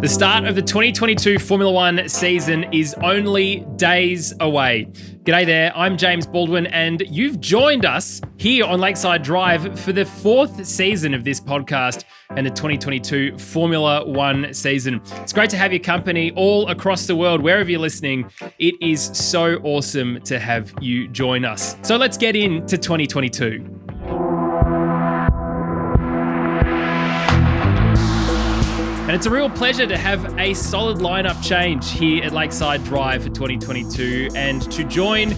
The start of the 2022 Formula One season is only days away. G'day there, I'm James Baldwin, and you've joined us here on Lakeside Drive for the fourth season of this podcast and the 2022 Formula One season. It's great to have your company all across the world, wherever you're listening. It is so awesome to have you join us. So let's get into 2022. And it's a real pleasure to have a solid lineup change here at Lakeside Drive for 2022. And to join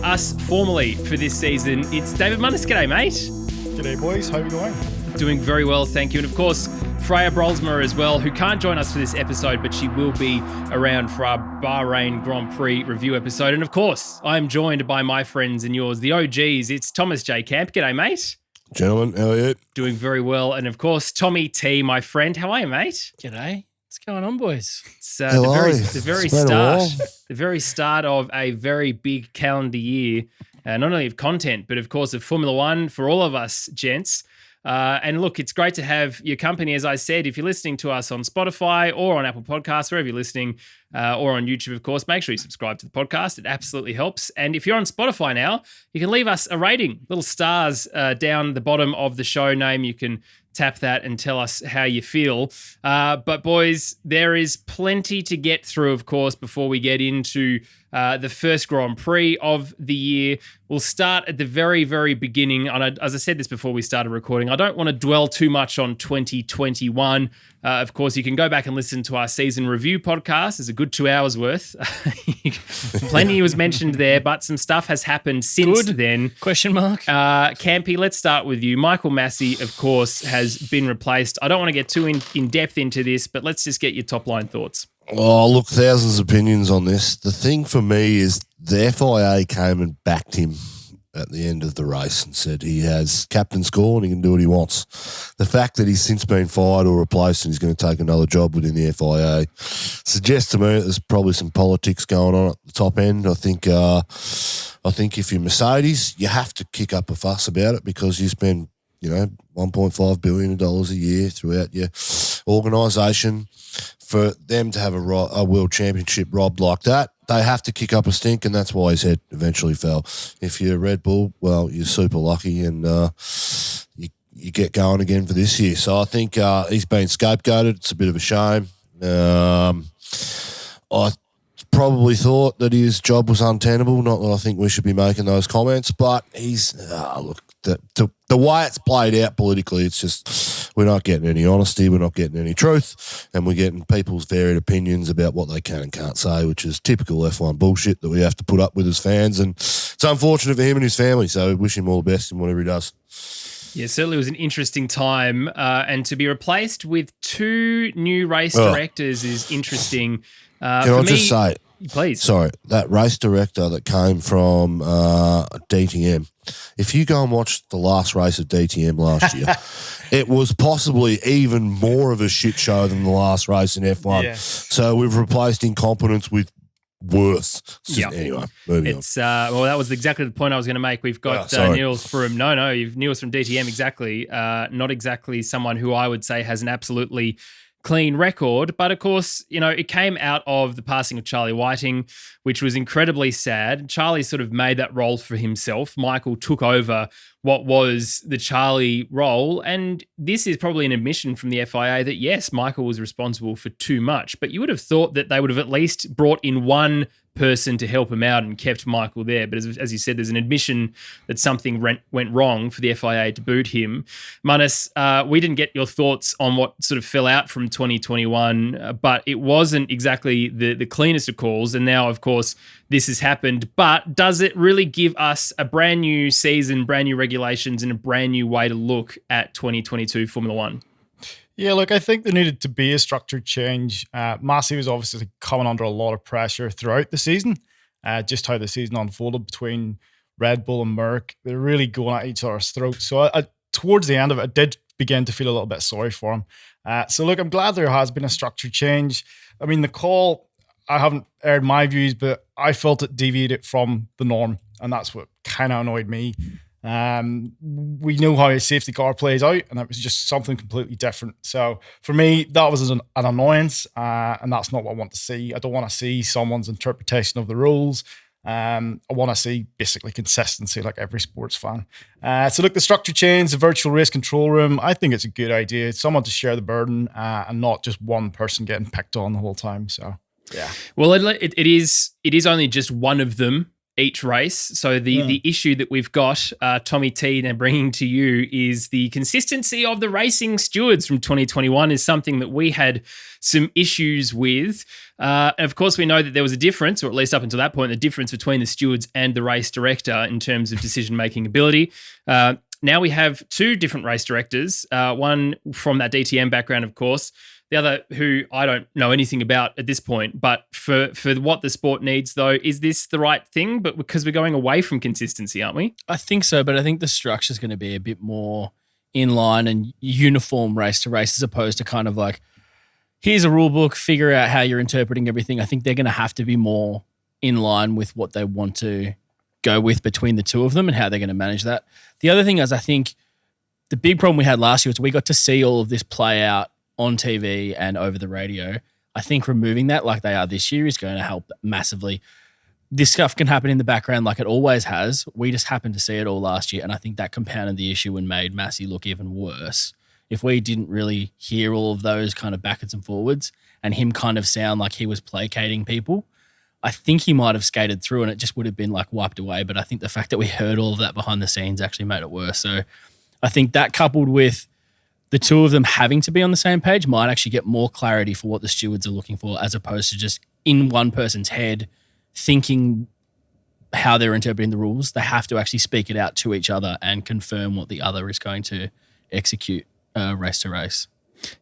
us formally for this season, it's David Munnis. G'day, mate. G'day, boys. How are you going? Doing very well, thank you. And of course, Freya Brolsma as well, who can't join us for this episode, but she will be around for our Bahrain Grand Prix review episode. And of course, I'm joined by my friends and yours, the OGs. It's Thomas J. Camp. G'day, mate. Gentlemen, how are you? Doing very well. And of course, Tommy T, my friend. How are you, mate? G'day. What's going on, boys? It's the very start of a very big calendar year, not only of content, but of course of Formula One for all of us, gents. And look, it's great to have your company. As I said, if you're listening to us on Spotify or on Apple Podcasts, wherever you're listening, or on YouTube, of course, make sure you subscribe to the podcast. It absolutely helps. And if you're on Spotify now, you can leave us a rating, little stars down the bottom of the show name. You can tap that and tell us how you feel. But boys, there is plenty to get through, of course, before we get into the first Grand Prix of the year. We'll start at the very, very beginning. And as I said this before we started recording, I don't want to dwell too much on 2021. Of course, you can go back and listen to our season review podcast. It's a good 2 hours worth. Plenty was mentioned there, but some stuff has happened since then. Question mark. Campy, let's start with you. Michael Massey, of course, has been replaced. I don't want to get too in depth into this, but let's just get your top line thoughts. Oh, look, thousands of opinions on this. The thing for me is the FIA came and backed him at the end of the race and said he has captain's call and he can do what he wants. The fact that he's since been fired or replaced and he's going to take another job within the FIA suggests to me that there's probably some politics going on at the top end. I think if you're Mercedes, you have to kick up a fuss about it because you spend, $1.5 billion a year throughout your organisation. For them to have a world championship robbed like that, they have to kick up a stink, and that's why his head eventually fell. If you're Red Bull, well, you're super lucky, and you get going again for this year. So I think he's been scapegoated. It's a bit of a shame. I probably thought that his job was untenable. Not that I think we should be making those comments, but he's the way it's played out politically, it's just we're not getting any honesty, we're not getting any truth, and we're getting people's varied opinions about what they can and can't say, which is typical F1 bullshit that we have to put up with as fans. And it's unfortunate for him and his family, so we wish him all the best in whatever he does. Yeah, certainly was an interesting time, and to be replaced with two new race directors is interesting. Can I just say, please? Sorry, that race director that came from DTM, if you go and watch the last race of DTM last year, it was possibly even more of a shit show than the last race in F1. Yeah. So we've replaced incompetence with worse. Anyway, moving on. Well, that was exactly the point I was going to make. We've got Niels from Niels from DTM, exactly. Not exactly someone who I would say has an absolutely clean record, but of course, it came out of the passing of Charlie Whiting, which was incredibly sad. Charlie sort of made that role for himself. Michael took over what was the Charlie role, and this is probably an admission from the FIA that yes, Michael was responsible for too much, but you would have thought that they would have at least brought in one person to help him out and kept Michael there. But as you said, there's an admission that something went wrong for the FIA to boot him. Munnis, we didn't get your thoughts on what sort of fell out from 2021, but it wasn't exactly the cleanest of calls. And now, of course, this has happened. But does it really give us a brand new season, brand new regulations, and a brand new way to look at 2022 Formula One? Yeah, look, I think there needed to be a structured change. Massey was obviously coming under a lot of pressure throughout the season, just how the season unfolded between Red Bull and Merck. They're really going at each other's throats. So towards the end of it, I did begin to feel a little bit sorry for him. So look, I'm glad there has been a structured change. I mean, the call, I haven't aired my views, but I felt it deviated from the norm, and that's what kind of annoyed me. We know how a safety car plays out, and it was just something completely different. So for me, that was an annoyance, and that's not what I want to see. I don't want to see someone's interpretation of the rules. I want to see basically consistency like every sports fan. So look, the structure change, the virtual race control room, I think it's a good idea. It's someone to share the burden and not just one person getting picked on the whole time. So yeah. Well, it is only just one of them each race. So the issue that we've got, Tommy T, now bringing to you is the consistency of the racing stewards from 2021 is something that we had some issues with. And of course, we know that there was a difference, or at least up until that point, the difference between the stewards and the race director in terms of decision-making ability. Now we have two different race directors, one from that DTM background, of course, the other who I don't know anything about at this point. But for what the sport needs, though, is this the right thing? But because we're going away from consistency, aren't we? I think so, but I think the structure is going to be a bit more in line and uniform race to race as opposed to kind of like, here's a rule book, figure out how you're interpreting everything. I think they're going to have to be more in line with what they want to go with between the two of them and how they're going to manage that. The other thing is, I think the big problem we had last year was we got to see all of this play out on TV and over the radio. I think removing that like they are this year is going to help massively. This stuff can happen in the background like it always has. We just happened to see it all last year, and I think that compounded the issue and made Massey look even worse. If we didn't really hear all of those kind of backwards and forwards and him kind of sound like he was placating people, I think he might have skated through and it just would have been like wiped away. But I think the fact that we heard all of that behind the scenes actually made it worse. So I think that coupled with the two of them having to be on the same page might actually get more clarity for what the stewards are looking for as opposed to just in one person's head thinking how they're interpreting the rules. They have to actually speak it out to each other and confirm what the other is going to execute race to race.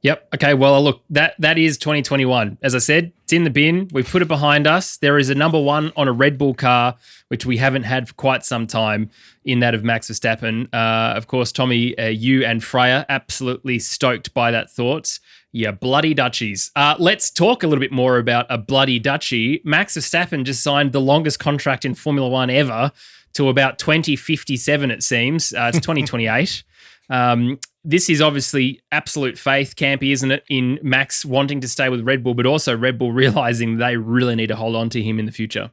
Yep. Okay. Well, look, that is 2021. As I said, it's in the bin. We've put it behind us. There is a number one on a Red Bull car, which we haven't had for quite some time, in that of Max Verstappen. Of course, Tommy, you and Freya, absolutely stoked by that thought. Yeah, bloody Dutchies. Let's talk a little bit more about a bloody Dutchie. Max Verstappen just signed the longest contract in Formula One ever to about 2057, it seems. It's 2028. This is obviously absolute faith, Campy, isn't it, in Max wanting to stay with Red Bull, but also Red Bull realizing they really need to hold on to him in the future.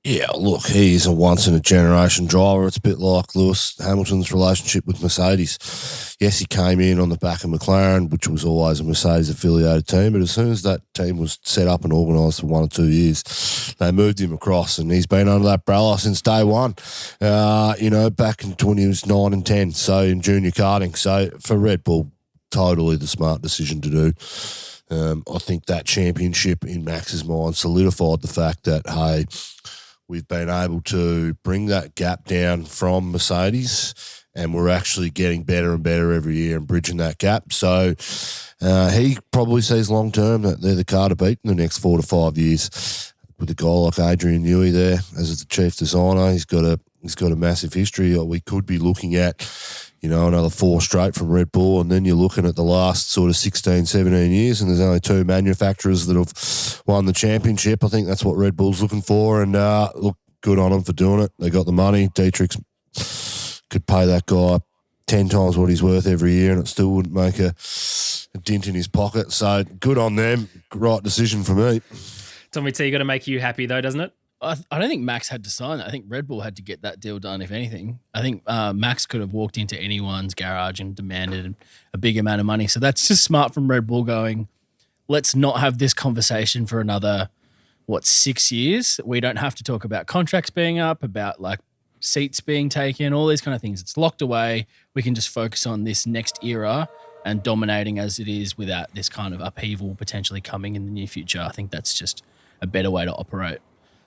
Yeah, look, he's a once-in-a-generation driver. It's a bit like Lewis Hamilton's relationship with Mercedes. Yes, he came in on the back of McLaren, which was always a Mercedes-affiliated team, but as soon as that team was set up and organised for 1 or 2 years, they moved him across, and he's been under that umbrella since day one, back when he was 9 and 10, so in junior karting. So for Red Bull, totally the smart decision to do. I think that championship in Max's mind solidified the fact that, hey, we've been able to bring that gap down from Mercedes, and we're actually getting better and better every year and bridging that gap. So he probably sees long term that they're the car to beat in the next 4 to 5 years. With a guy like Adrian Newey there as the chief designer, he's got a massive history. We could be looking at, another 4 straight from Red Bull, and then you're looking at the last sort of 16, 17 years, and there's only 2 manufacturers that have won the championship. I think that's what Red Bull's looking for, and look, good on them for doing it. They got the money. Dietrich could pay that guy 10 times what he's worth every year, and it still wouldn't make a dent in his pocket. So good on them. Right decision for me. Tommy T, got to make you happy though, doesn't it? I don't think Max had to sign that. I think Red Bull had to get that deal done, if anything. I think Max could have walked into anyone's garage and demanded a big amount of money. So that's just smart from Red Bull going, let's not have this conversation for another, 6 years? We don't have to talk about contracts being up, about like seats being taken, all these kind of things. It's locked away. We can just focus on this next era and dominating as it is without this kind of upheaval potentially coming in the near future. I think that's just a better way to operate.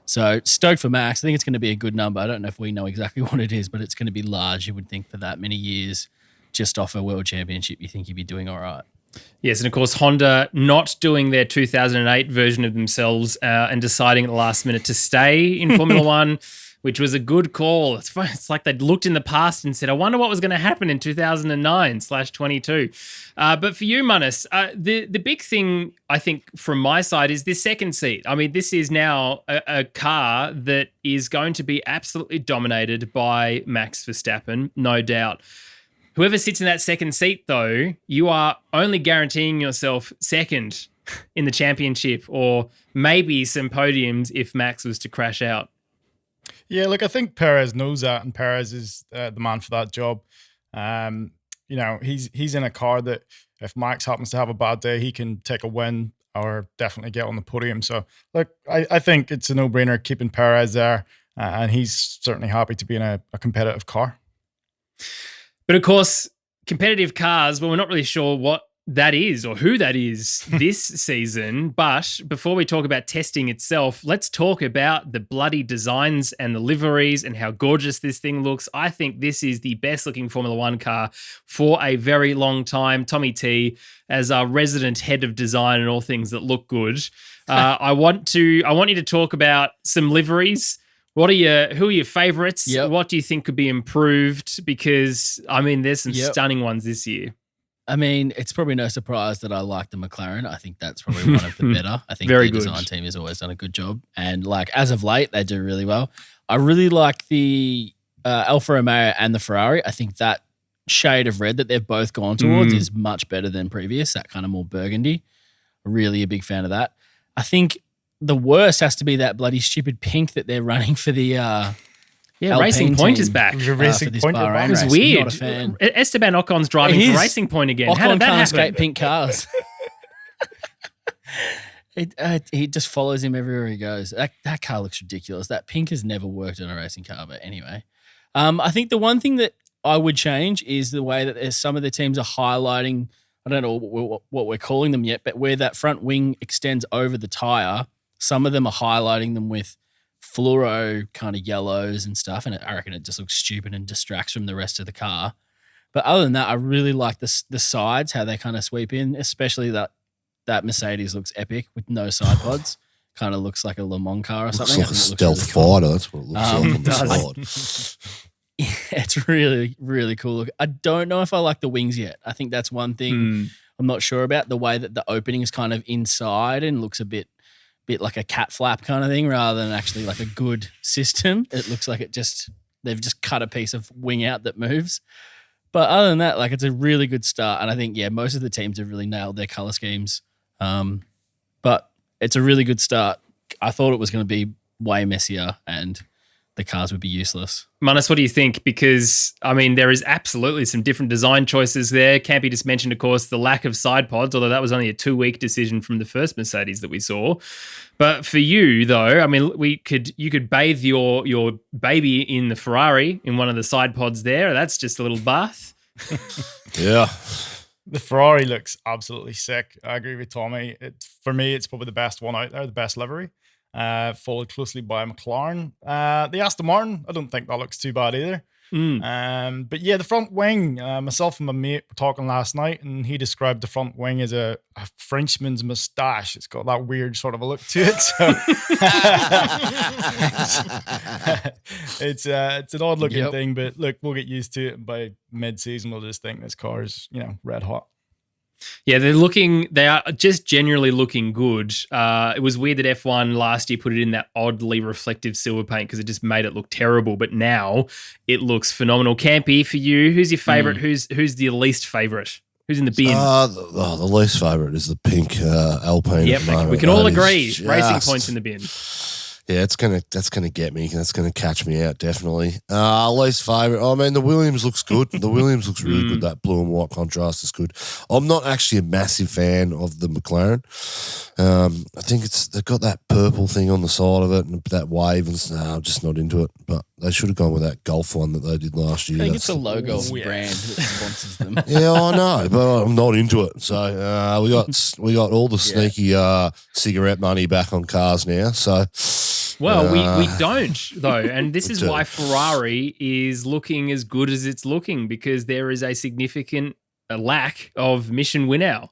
So stoked for Max. I think it's going to be a good number. I don't know if we know exactly what it is, but it's going to be large, you would think, for that many years just off a world championship. You think he'd be doing all right. Yes, and of course, Honda not doing their 2008 version of themselves and deciding at the last minute to stay in Formula One. which was a good call. It's like they'd looked in the past and said, I wonder what was going to happen in 2009/22. But for you, Munnis, the big thing, I think, from my side is this second seat. I mean, this is now a car that is going to be absolutely dominated by Max Verstappen, no doubt. Whoever sits in that second seat, though, you are only guaranteeing yourself second in the championship, or maybe some podiums if Max was to crash out. Yeah, look, I think Perez knows that, and Perez is the man for that job. You know, he's in a car that if Max happens to have a bad day, he can take a win or definitely get on the podium. So, look, I think it's a no-brainer keeping Perez there, and he's certainly happy to be in a competitive car. But of course, competitive cars, well, we're not really sure what that is or who that is this season. But before we talk about testing itself, let's talk about the bloody designs and the liveries and how gorgeous this thing looks. I think this is the best looking Formula One car for a very long time. Tommy T, as our resident head of design and all things that look good, I want you to talk about some liveries. Who are your favorites? Yep. What do you think could be improved? Because, I mean, there's some stunning ones this year. I mean, it's probably no surprise that I like the McLaren. I think that's probably one of the better. I think Very the good. design team has always done a good job. And like as of late, they do really well. I really like the Alfa Romeo and the Ferrari. I think that shade of red that they've both gone towards is much better than previous, that kind of more burgundy. Really a big fan of that. I think the worst has to be that bloody stupid pink that they're running for the Racing Point team, is back. Racing Point, Bahrain It was race. weird. Not a fan. Esteban Ocon's driving It for is. Racing Point again. How Ocon did that can't happen? skate pink cars. He just follows him everywhere he goes. That car looks ridiculous. That pink has never worked on a racing car, but anyway. I think the one thing that I would change is the way that some of the teams are highlighting, I don't know what we're calling them yet, but where that front wing extends over the tyre, some of them are highlighting them with fluoro kind of yellows and stuff, and I reckon it just looks stupid and distracts from the rest of the car. But other than that, I really like the sides, how they kind of sweep in, especially that Mercedes looks epic with no side pods. Kind of looks like a Le Mans car or something. Looks like a stealth fighter. That's what it looks like on it does. the side. Yeah, it's really, really cool look. I don't know if I like the wings yet. I think that's one thing I'm not sure about, the way that the opening is kind of inside and looks a bit like a cat flap kind of thing rather than actually like a good system. It looks like they've just cut a piece of wing out that moves. But other than that, like, it's a really good start. And I think, most of the teams have really nailed their color schemes. But it's a really good start. I thought it was going to be way messier and the cars would be useless. Munnis, what do you think? Because, I mean, there is absolutely some different design choices there. Campy just mentioned, of course, the lack of side pods, although that was only a 2-week decision from the first Mercedes that we saw. But for you, though, I mean, you could bathe your baby in the Ferrari in one of the side pods there. That's just a little bath. Yeah. The Ferrari looks absolutely sick. I agree with Tommy. For me, it's probably the best one out there, the best livery. Followed closely by McLaren. The Aston Martin, I don't think that looks too bad either. But yeah, the front wing, myself and my mate were talking last night, and he described the front wing as a Frenchman's moustache. It's got that weird sort of a look to it. So it's an odd looking thing, but look, we'll get used to it. And by mid-season, we'll just think this car is, red hot. Yeah, they are just generally looking good. It was weird that F1 last year put it in that oddly reflective silver paint because it just made it look terrible. But now it looks phenomenal. Campy, for you, who's your favourite? Who's the least favourite? Who's in the bin? The least favourite is the pink Alpine. Yep, we can all agree. Racing Point's in the bin. Yeah, that's gonna get me. That's gonna catch me out, definitely. Least favourite. I mean, the Williams looks good. The Williams looks really good. That blue and white contrast is good. I'm not actually a massive fan of the McLaren. I think they've got that purple thing on the side of it and that wave, and I'm just not into it. But they should have gone with that Golf one that they did last year. I think it's a logo of the brand that sponsors them. Yeah, I know, but I'm not into it. So we got all the sneaky cigarette money back on cars now. So. Well, we don't, though. And this is why Ferrari is looking as good as it's looking, because there is a significant lack of Mission Winnow.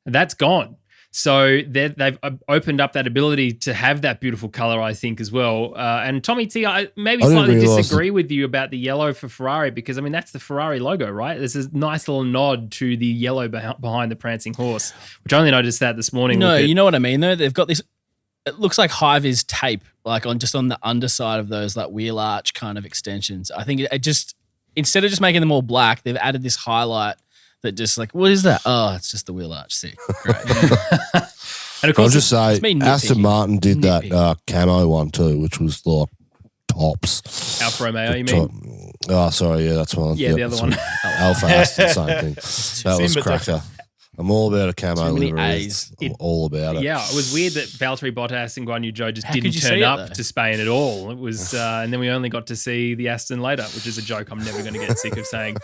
That's gone. So they've opened up that ability to have that beautiful color, I think, as well. And Tommy T, I maybe slightly disagree with you about the yellow for Ferrari because, I mean, that's the Ferrari logo, right? There's a nice little nod to the yellow behind the prancing horse, which I only noticed that this morning. No, you know what I mean, though? They've got this, it looks like high-vis tape, like on the underside of those like wheel arch kind of extensions. I think it just, instead of just making them all black, they've added this highlight that just like, what is that? Oh, it's just the wheel arch. Sick. Great. And of course, I'll just say Aston Martin did that camo one too, which was like tops. Alfa Romeo, you mean? Oh, sorry. Yeah, that's one. Yeah, the other one. Alpha Aston, same thing. That was cracker. I'm all about a camo livery. I'm all about it. Yeah, it was weird that Valtteri Bottas and Guan Yu Zhou just didn't turn up to Spain at all. It was, and then we only got to see the Aston later, which is a joke I'm never going to get sick of saying.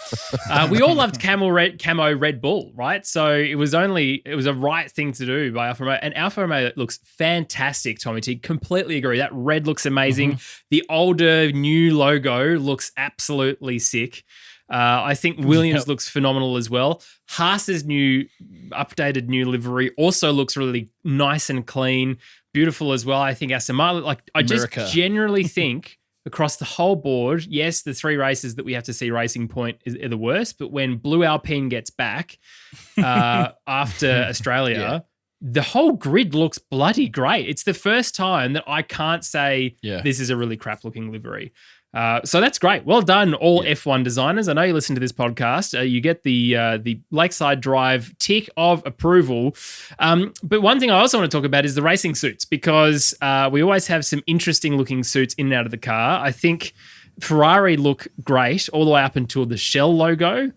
We all loved camo Red Bull, right? So it was a right thing to do by Alfa Romeo. And Alfa Romeo looks fantastic, Tommy T. Completely agree. That red looks amazing. Mm-hmm. The older new logo looks absolutely sick. I think Williams looks phenomenal as well. Haas's updated new livery also looks really nice and clean, beautiful as well. I think Aston Martin, just generally think across the whole board, yes, the 3 races that we have to see Racing Point are the worst, but when Blue Alpine gets back after Australia, the whole grid looks bloody great. It's the first time that I can't say this is a really crap looking livery. So that's great. Well done, all F1 designers. I know you listen to this podcast. You get the Lakeside Drive tick of approval. But one thing I also want to talk about is the racing suits because we always have some interesting looking suits in and out of the car. I think Ferrari look great all the way up until the Shell logo.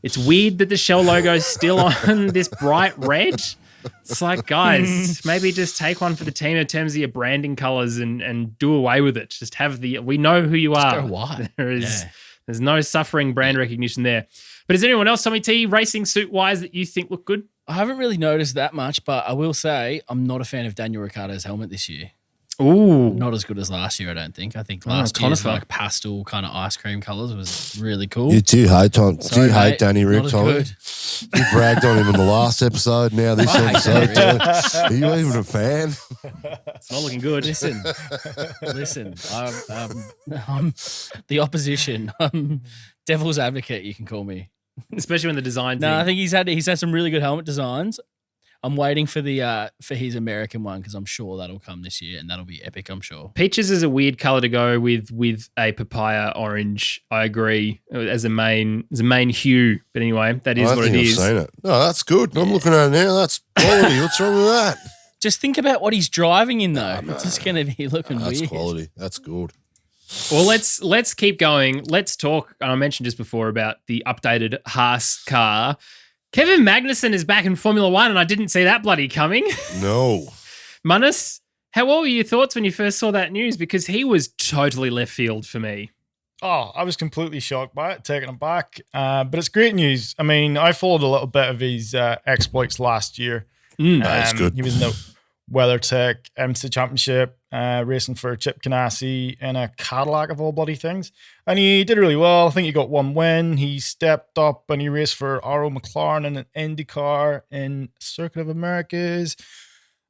It's weird that the Shell logo is still on this bright red. It's like, guys, maybe just take one for the team in terms of your branding colors and do away with it. Just have we know who you are. Go wide. There's no suffering brand recognition there. But is anyone else, Tommy T, racing suit wise that you think look good? I haven't really noticed that much, but I will say I'm not a fan of Daniel Ricciardo's helmet this year. Ooh. Not as good as last year, I don't think. I think last year's like pastel kind of ice cream colors was really cool. You do hate Danny Rick, Tommy? You bragged on him in the last episode, now this episode. Are you even a fan? It's not looking good. Listen. I'm the opposition. I'm devil's advocate, you can call me. Especially when the design No, I think he's had some really good helmet designs. I'm waiting for for his American one because I'm sure that'll come this year and that'll be epic, I'm sure. Peaches is a weird color to go with a papaya orange. I agree as a main hue. But anyway, that is what it is. I've seen it. No, that's good. I'm looking at it now. That's quality. What's wrong with that? Just think about what he's driving in though. It's just going to be looking weird. That's quality. That's good. Well, let's keep going. Let's talk. I mentioned just before about the updated Haas car. Kevin Magnussen is back in Formula One, and I didn't see that bloody coming. No. Munnis, what were your thoughts when you first saw that news? Because he was totally left field for me. Oh, I was completely shocked by it, taken aback. But it's great news. I mean, I followed a little bit of his exploits last year. That's good. He was in the WeatherTech IMSA Championship, racing for Chip Ganassi in a Cadillac of all bloody things. And he did really well. I think he got 1 win. He stepped up and he raced for R.O. McLaren in an IndyCar in Circuit of Americas.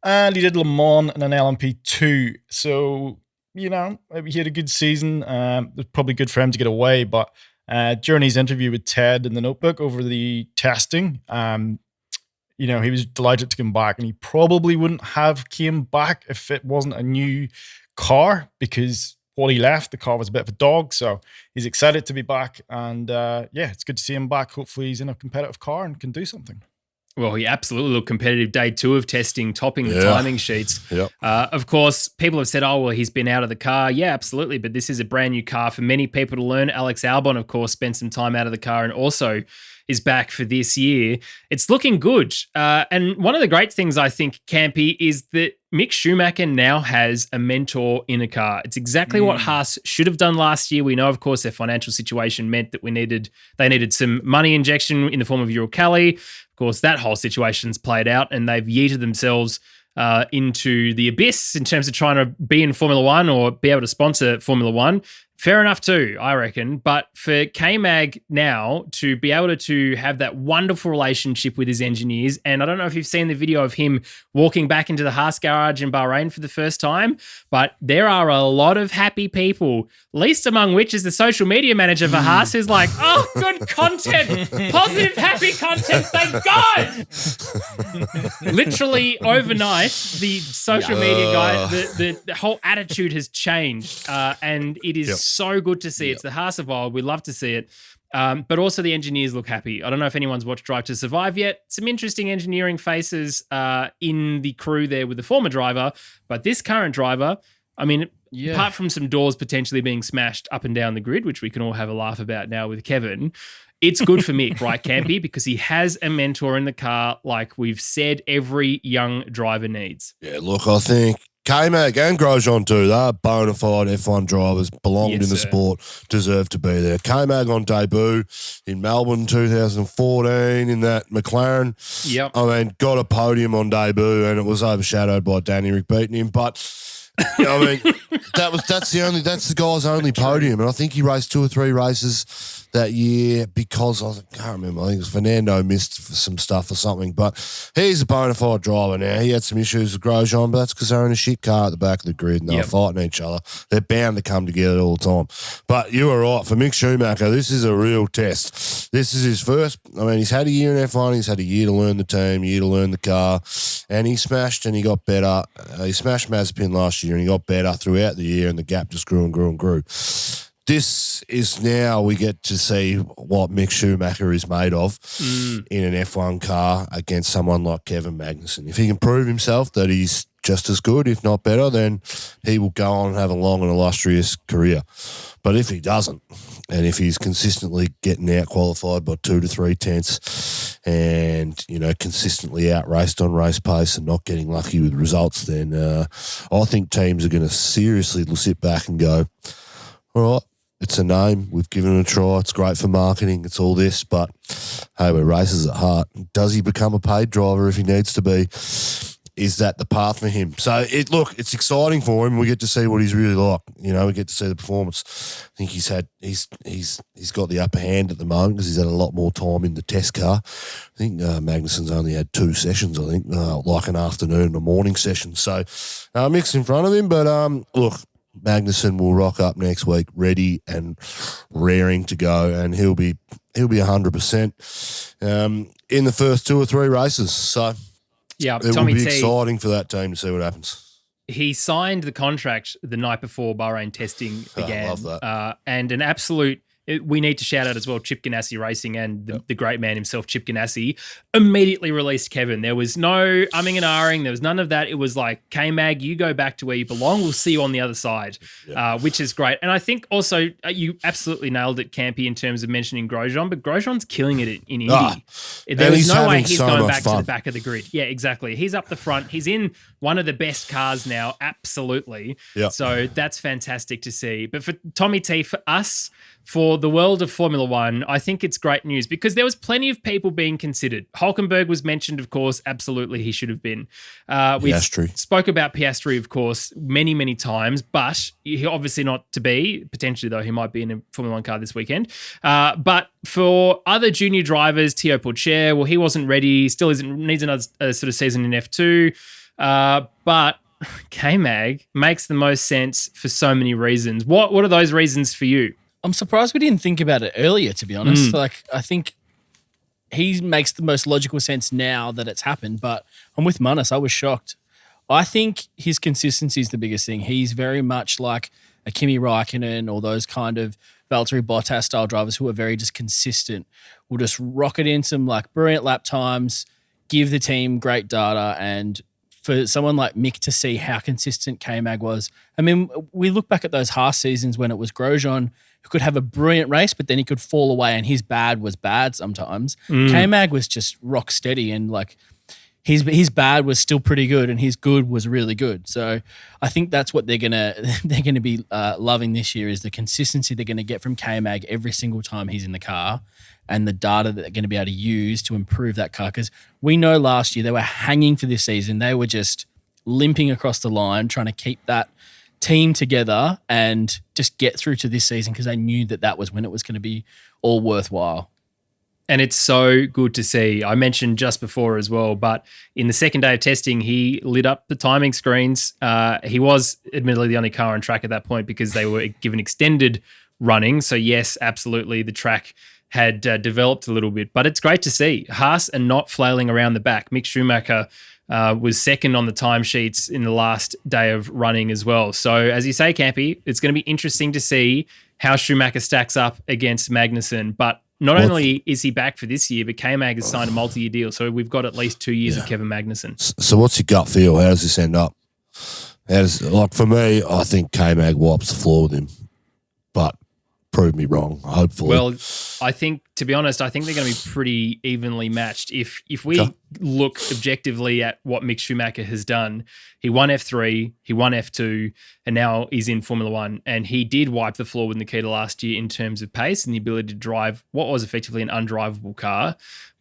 And he did Le Mans in an LMP2. So, you know, he had a good season. It was probably good for him to get away. But during his interview with Ted in the Notebook over the testing, you know, he was delighted to come back, and he probably wouldn't have came back if it wasn't a new car, because when he left, the car was a bit of a dog. So he's excited to be back, and it's good to see him back. Hopefully he's in a competitive car and can do something. Well, he absolutely looked competitive. Day 2 of testing, topping the timing sheets. Yep. Of course, people have said, oh, well, he's been out of the car. Yeah, absolutely. But this is a brand new car for many people to learn. Alex Albon, of course, spent some time out of the car and also is back for this year. It's looking good. And one of the great things, I think, Campy, is that Mick Schumacher now has a mentor in a car. It's exactly what Haas should have done last year. We know, of course, their financial situation meant that they needed some money injection in the form of Uralkali. Of course, that whole situation's played out, and they've yeeted themselves into the abyss in terms of trying to be in Formula One or be able to sponsor Formula One. Fair enough too, I reckon. But for K-Mag now to be able to have that wonderful relationship with his engineers, and I don't know if you've seen the video of him walking back into the Haas garage in Bahrain for the first time, but there are a lot of happy people, least among which is the social media manager for Haas, who's like, oh, good content, positive, happy content, thank God. Literally overnight, the social media guy, the whole attitude has changed, and it is so good to see. It's the Haas of old. We love to see it. But also the engineers look happy. I don't know if anyone's watched Drive to Survive yet. Some interesting engineering faces in the crew there with the former driver. But this current driver, I mean, apart from some doors potentially being smashed up and down the grid, which we can all have a laugh about now with Kevin, it's good for Mick, right, Campy? Because he has a mentor in the car like we've said every young driver needs. Yeah, look, I think K-Mag and Grosjean too, they're bona fide F1 drivers, belonged in the sport, deserve to be there. K-Mag on debut in Melbourne 2014 in that McLaren. Yep. I mean, got a podium on debut and it was overshadowed by Danny Rick beating him, but I mean, that's the guy's only podium, and I think he raced 2 or 3 races that year because I can't remember. I think it was Fernando missed some stuff or something, but he's a bona fide driver now. He had some issues with Grosjean, but that's because they're in a shit car at the back of the grid and they're fighting each other. They're bound to come together all the time. But you were right. For Mick Schumacher, this is a real test. This is his first. I mean, he's had a year in F1. He's had a year to learn the team, a year to learn the car, and he smashed and he got better. He smashed Mazepin last year and he got better throughout the year, and the gap just grew and grew and grew. This is now we get to see what Mick Schumacher is made of in an F1 car against someone like Kevin Magnussen. If he can prove himself that he's just as good, if not better, then he will go on and have a long and illustrious career. But if he doesn't, and if he's consistently getting out qualified by 2 to 3 tenths and, you know, consistently out raced on race pace and not getting lucky with results, then I think teams are going to seriously sit back and go, all right, it's a name. We've given it a try. It's great for marketing. It's all this, but hey, we're racers at heart. Does he become a paid driver if he needs to be? Is that the path for him? So it's exciting for him. We get to see what he's really like. You know, we get to see the performance. I think he's got the upper hand at the moment because he's had a lot more time in the test car. I think Magnussen's only had 2 sessions. I think like an afternoon and a morning session. So Mick's in front of him, but look. Magnussen will rock up next week, ready and raring to go, and he'll be 100% in the first 2 or 3 races. So it will be exciting for that team to see what happens. He signed the contract the night before Bahrain testing began. I love that. And an absolute. We need to shout out as well Chip Ganassi Racing and the great man himself, Chip Ganassi, immediately released Kevin. There was no umming and ahhing. There was none of that. It was like, K-Mag, you go back to where you belong. We'll see you on the other side, which is great. And I think also you absolutely nailed it, Campy, in terms of mentioning Grosjean, but Grosjean's killing it in Indy. There was no way he's going back to the back of the grid. Yeah, exactly. He's up the front. He's in one of the best cars now, absolutely. Yep. So that's fantastic to see. But for Tommy T, for us, for the world of Formula One, I think it's great news because there was plenty of people being considered. Hulkenberg was mentioned, of course. Absolutely, he should have been. We spoke about Piastri, of course, many, many times, but he obviously not to be. Potentially, though, he might be in a Formula One car this weekend. But for other junior drivers, Théo Pourchaire, well, he wasn't ready. Still needs another sort of season in F2. But K-Mag makes the most sense for so many reasons. What are those reasons for you? I'm surprised we didn't think about it earlier, to be honest. Like, I think he makes the most logical sense now that it's happened, but I'm with Munnis. I was shocked. I think his consistency is the biggest thing. He's very much like a Kimi Räikkönen or those kind of Valtteri Bottas style drivers who are very just consistent. Will just rocket in some like brilliant lap times, give the team great data, and for someone like Mick to see how consistent K-Mag was. I mean, we look back at those Haas seasons when it was Grosjean who could have a brilliant race, but then he could fall away and his bad was bad sometimes. K-Mag was just rock steady and like his bad was still pretty good and his good was really good. So I think that's what they're gonna be loving this year is the consistency they're gonna get from K-Mag every single time he's in the car and the data that they're going to be able to use to improve that car. Because we know last year they were hanging for this season. They were just limping across the line, trying to keep that team together and just get through to this season because they knew that was when it was going to be all worthwhile. And it's so good to see. I mentioned just before as well, but in the second day of testing, he lit up the timing screens. He was admittedly the only car on track at that point because they were given extended running. So yes, absolutely, the track had developed a little bit, but it's great to see Haas and not flailing around the back. Mick Schumacher was second on the timesheets in the last day of running as well. So as you say, Campy, it's going to be interesting to see how Schumacher stacks up against Magnussen, but not only is he back for this year, but K-Mag has signed a multi-year deal. So we've got at least 2 years of Kevin Magnussen. So what's your gut feel? How does this end up? For me, I think K-Mag wipes the floor with him. But prove me wrong, hopefully. Well, I think, to be honest, I think they're going to be pretty evenly matched. If we look objectively at what Mick Schumacher has done, he won F3, he won F2, and now he's in Formula One. And he did wipe the floor with Nikita last year in terms of pace and the ability to drive what was effectively an undrivable car.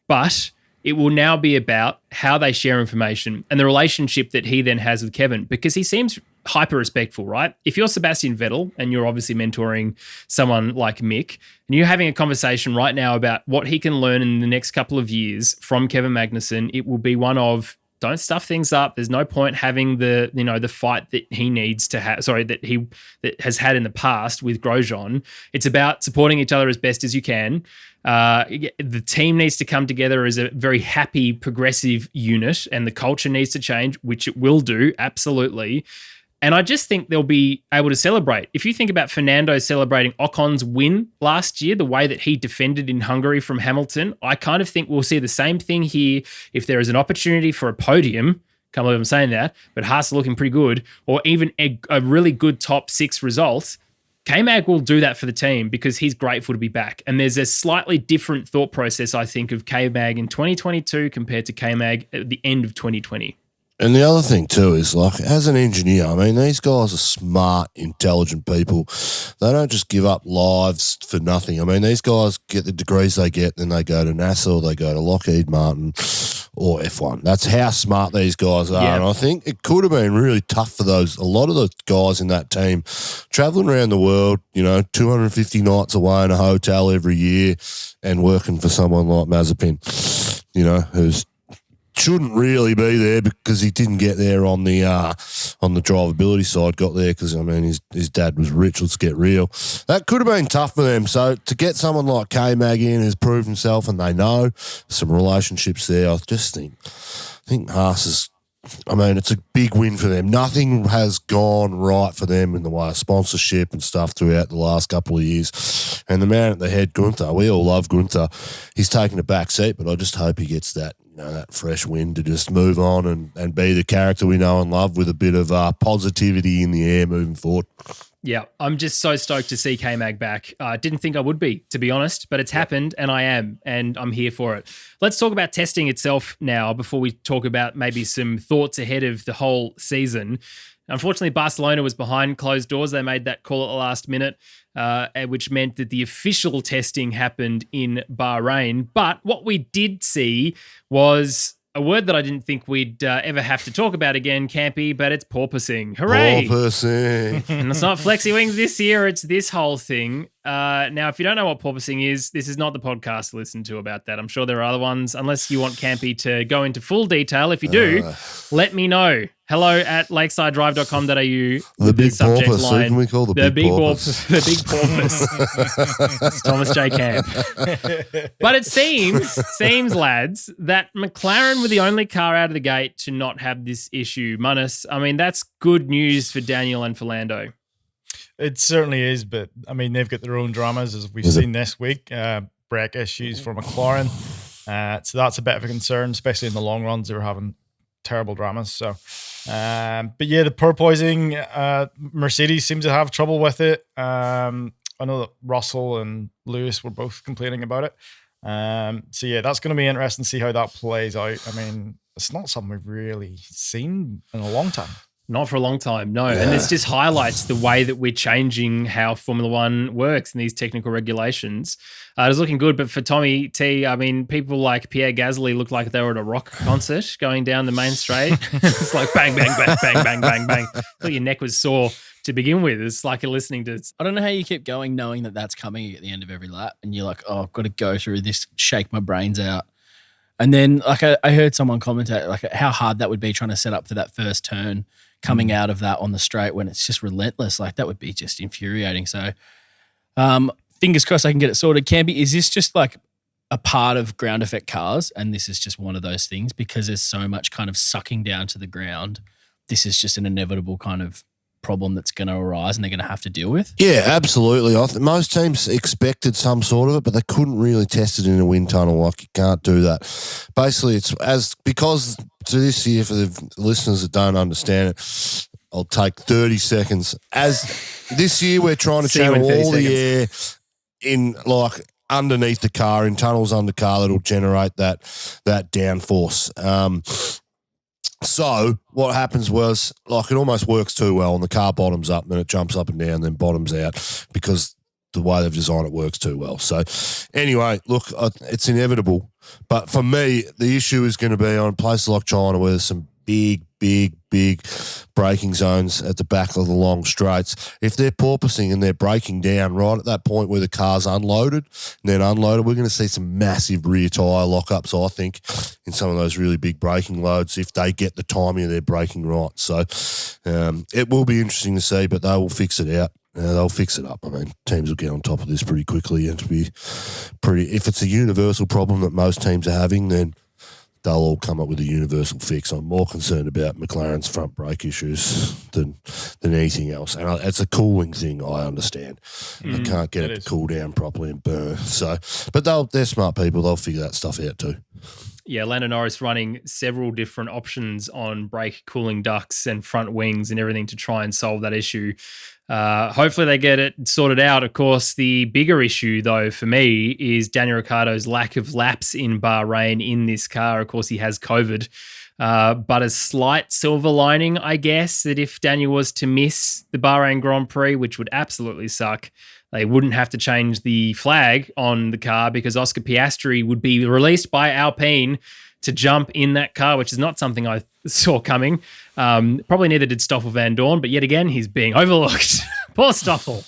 But it will now be about how they share information and the relationship that he then has with Kevin, because he seems hyper respectful, right? If you're Sebastian Vettel and you're obviously mentoring someone like Mick and you're having a conversation right now about what he can learn in the next couple of years from Kevin Magnussen, it will be one of, don't stuff things up. There's no point having the fight that he needs to have, that has had in the past with Grosjean. It's about supporting each other as best as you can. The team needs to come together as a very happy, progressive unit, and the culture needs to change, which it will do, absolutely. And I just think they'll be able to celebrate. If you think about Fernando celebrating Ocon's win last year, the way that he defended in Hungary from Hamilton, I kind of think we'll see the same thing here if there is an opportunity for a podium. Can't believe I'm saying that, but Haas are looking pretty good, or even a really good top 6 result. K-Mag will do that for the team because he's grateful to be back. And there's a slightly different thought process, I think, of K-Mag in 2022 compared to K-Mag at the end of 2020. And the other thing too is, like, as an engineer, I mean, these guys are smart, intelligent people. They don't just give up lives for nothing. I mean, these guys get the degrees they get, then they go to NASA or they go to Lockheed Martin or F1. That's how smart these guys are. Yeah. And I think it could have been really tough for a lot of the guys in that team traveling around the world, 250 nights away in a hotel every year and working for someone like Mazepin, who's shouldn't really be there because he didn't get there on the drivability side. Got there because, I mean, his dad was rich. Let's get real. That could have been tough for them. So to get someone like K-Mag in who's proved himself and they know some relationships there, I just think Haas is, I mean, it's a big win for them. Nothing has gone right for them in the way of sponsorship and stuff throughout the last couple of years. And the man at the head, Gunther, we all love Gunther. He's taken a back seat, but I just hope he gets that fresh wind to just move on and be the character we know and love with a bit of positivity in the air moving forward. Yeah, I'm just so stoked to see K-Mag back. I didn't think I would be, to be honest, but it's happened and I am, and I'm here for it. Let's talk about testing itself now before we talk about maybe some thoughts ahead of the whole season. Unfortunately, Barcelona was behind closed doors. They made that call at the last minute, which meant that the official testing happened in Bahrain. But what we did see was a word that I didn't think we'd ever have to talk about again, Campy, but it's porpoising. Hooray! Porpoising. And it's not Flexi Wings this year, it's this whole thing. Now, if you don't know what porpoising is, this is not the podcast to listen to about that. I'm sure there are other ones, unless you want Campy to go into full detail. If you do, let me know. hello@lakesidedrive.com.au. The big porpoise. Who can we call the big porpoise? The big porpoise. It's Thomas J. Camp. But it seems, lads, that McLaren were the only car out of the gate to not have this issue. Munnis, I mean, that's good news for Daniel and for Lando. It certainly is, but I mean, they've got their own dramas, as we've seen this week. Brake issues for McLaren. So that's a bit of a concern, especially in the long runs. They were having terrible dramas. So, but yeah, the porpoising, Mercedes seems to have trouble with it. I know that Russell and Lewis were both complaining about it. So yeah, that's going to be interesting to see how that plays out. I mean, it's not something we've really seen in a long time. Not for a long time, no. Yeah. And this just highlights the way that we're changing how Formula One works and these technical regulations. It was looking good, but for Tommy T, I mean, people like Pierre Gasly looked like they were at a rock concert going down the main straight. It's like bang, bang, bang, bang, bang, bang, bang. I thought your neck was sore to begin with. It's like you're listening to. I don't know how you keep going knowing that that's coming at the end of every lap, and you're like, oh, I've got to go through this, shake my brains out. And then, like, I heard someone commentate, like, how hard that would be trying to set up for that first turn coming out of that on the straight when it's just relentless. Like, that would be just infuriating. So, fingers crossed I can get it sorted. Campy, is this just like a part of ground effect cars, and this is just one of those things because there's so much kind of sucking down to the ground? This is just an inevitable kind of problem that's going to arise and they're going to have to deal with? Yeah, absolutely. I think most teams expected some sort of it, but they couldn't really test it in a wind tunnel. Like, you can't do that. Basically, it's because to this year, for the listeners that don't understand it, I'll take 30 seconds. As this year, we're trying to channel all the air in, like, underneath the car, in tunnels under car that'll generate that downforce. So what happens was, like, it almost works too well, and the car bottoms up, then it jumps up and down, then bottoms out because the way they've designed it works too well. So anyway, look, it's inevitable. But for me, the issue is going to be on places like China where there's some big braking zones at the back of the long straights. If they're porpoising and they're braking down right at that point where the car's unloaded and then unloaded, we're going to see some massive rear tyre lockups, I think, in some of those really big braking loads if they get the timing of their braking right. So it will be interesting to see, but they will fix it out. They'll fix it up. I mean, teams will get on top of this pretty quickly, and if it's a universal problem that most teams are having, then they'll all come up with a universal fix. I'm more concerned about McLaren's front brake issues than anything else. And it's a cooling thing, I understand. They can't get it to cool down properly and burn. So, but they're smart people. They'll figure that stuff out too. Yeah, Lando Norris running several different options on brake cooling ducts and front wings and everything to try and solve that issue. Hopefully they get it sorted out. Of course, the bigger issue, though, for me is Daniel Ricciardo's lack of laps in Bahrain in this car. Of course, he has COVID. But a slight silver lining, I guess, that if Daniel was to miss the Bahrain Grand Prix, which would absolutely suck, they wouldn't have to change the flag on the car because Oscar Piastri would be released by Alpine to jump in that car, which is not something I saw coming. Probably neither did Stoffel Van Dorn, but yet again, he's being overlooked. Poor Stoffel.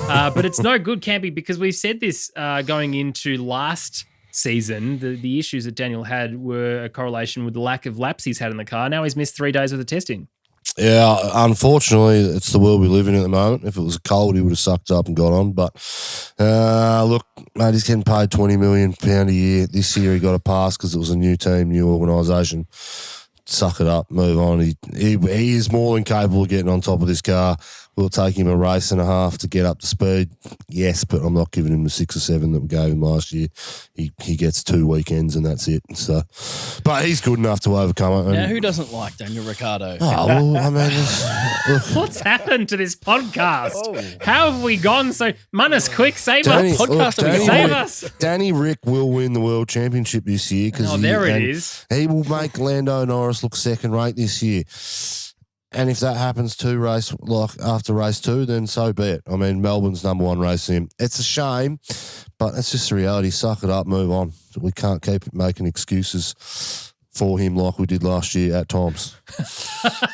But it's no good, Campy, because we've said this going into last season. The issues that Daniel had were a correlation with the lack of laps he's had in the car. Now he's missed 3 days worth of testing. Yeah, unfortunately, it's the world we live in at the moment. If it was cold, he would have sucked up and got on. But look, mate, he's getting paid £20 million a year. This year he got a pass because it was a new team, new organisation. Suck it up, move on. He is more than capable of getting on top of this car. We'll take him a race and a half to get up to speed. Yes, but I'm not giving him the 6 or 7 that we gave him last year. He gets 2 weekends and that's it. So, but he's good enough to overcome it. Now, who doesn't like Daniel Ricciardo? Oh, well, I mean, what's happened to this podcast? How have we gone so? Munnis, quick, save us. Save us. Danny Rick will win the world championship this year because he will make Lando Norris look second rate this year. And if that happens after race 2, then so be it. I mean, Melbourne's number 1 race in him. It's a shame, but it's just the reality. Suck it up, move on. We can't keep making excuses for him like we did last year at times.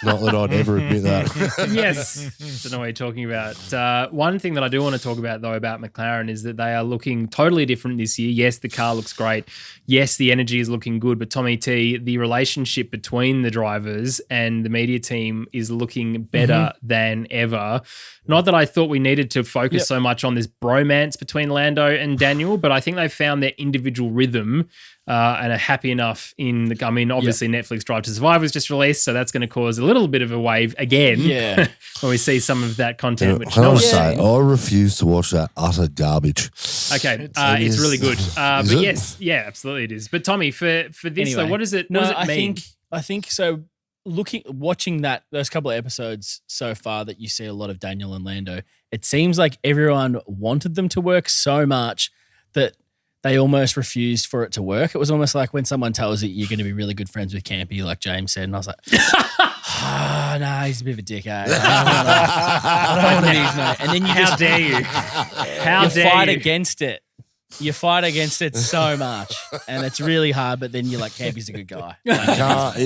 Not that I'd ever admit that. Yes. Don't know what you're talking about. One thing that I do want to talk about, though, about McLaren is that they are looking totally different this year. Yes, the car looks great. Yes, the energy is looking good. But Tommy T, the relationship between the drivers and the media team is looking better than ever. Not that I thought we needed to focus so much on this bromance between Lando and Daniel, but I think they've found their individual rhythm and are happy enough obviously Netflix Drive to Survive was just released, so that's going to cause a little bit of a wave again when we see some of that content. I refuse to watch that utter garbage. Okay, it's really good. But yes, absolutely it is. But Tommy, for this, anyway, though, what does it mean? I think so. Watching those couple of episodes so far that you see a lot of Daniel and Lando, it seems like everyone wanted them to work so much that they almost refused for it to work. It was almost like when someone tells you you're going to be really good friends with Campy, like James said, and I was like, he's a bit of a dick, eh? I don't want to be his mate. And then you How dare you? Fight against it. You fight against it so much, and it's really hard. But then you're like, Campy's a good guy. You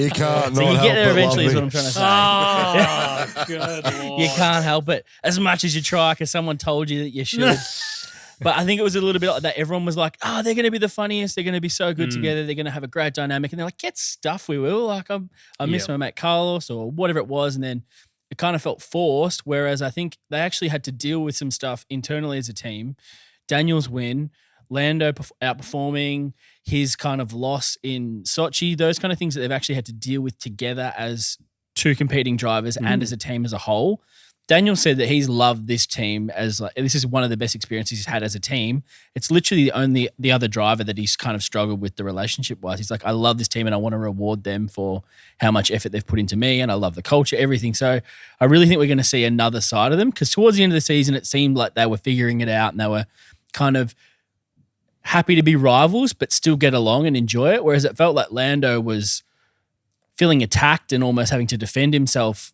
can't. So you get there eventually. Is what I'm trying to say. Oh, good Lord. You can't help it as much as you try because someone told you that you should. But I think it was a little bit like that. Everyone was like, "Oh, they're going to be the funniest. They're going to be so good together. They're going to have a great dynamic." And they're like, "Get stuff, we will." Like I miss my mate Carlos or whatever it was, and then it kind of felt forced. Whereas I think they actually had to deal with some stuff internally as a team. Daniel's win. Lando outperforming, his kind of loss in Sochi, those kind of things that they've actually had to deal with together as two competing drivers and as a team as a whole. Daniel said that he's loved this team as like, this is one of the best experiences he's had as a team. It's literally the other driver that he's kind of struggled with the relationship wise. He's like, I love this team and I want to reward them for how much effort they've put into me and I love the culture, everything. So I really think we're going to see another side of them because towards the end of the season, it seemed like they were figuring it out and they were kind of happy to be rivals, but still get along and enjoy it. Whereas it felt like Lando was feeling attacked and almost having to defend himself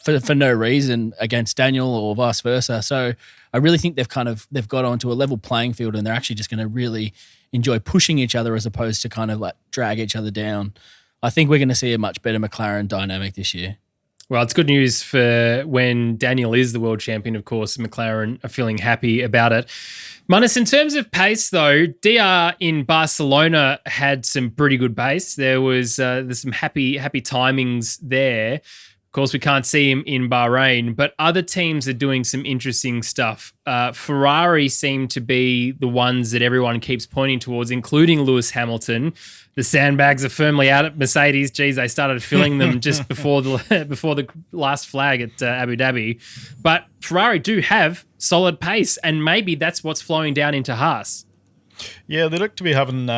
for no reason against Daniel or vice versa. So I really think they've got onto a level playing field and they're actually just going to really enjoy pushing each other as opposed to kind of like drag each other down. I think we're going to see a much better McLaren dynamic this year. Well, it's good news for when Daniel is the world champion. Of course, McLaren are feeling happy about it. Munnis, in terms of pace, though, DR in Barcelona had some pretty good pace. There's some happy timings there. Of course, we can't see him in Bahrain, but other teams are doing some interesting stuff. Ferrari seem to be the ones that everyone keeps pointing towards, including Lewis Hamilton. The sandbags are firmly out at Mercedes. Geez, they started filling them just before the last flag at Abu Dhabi. But Ferrari do have solid pace, and maybe that's what's flowing down into Haas. Yeah, they look to be having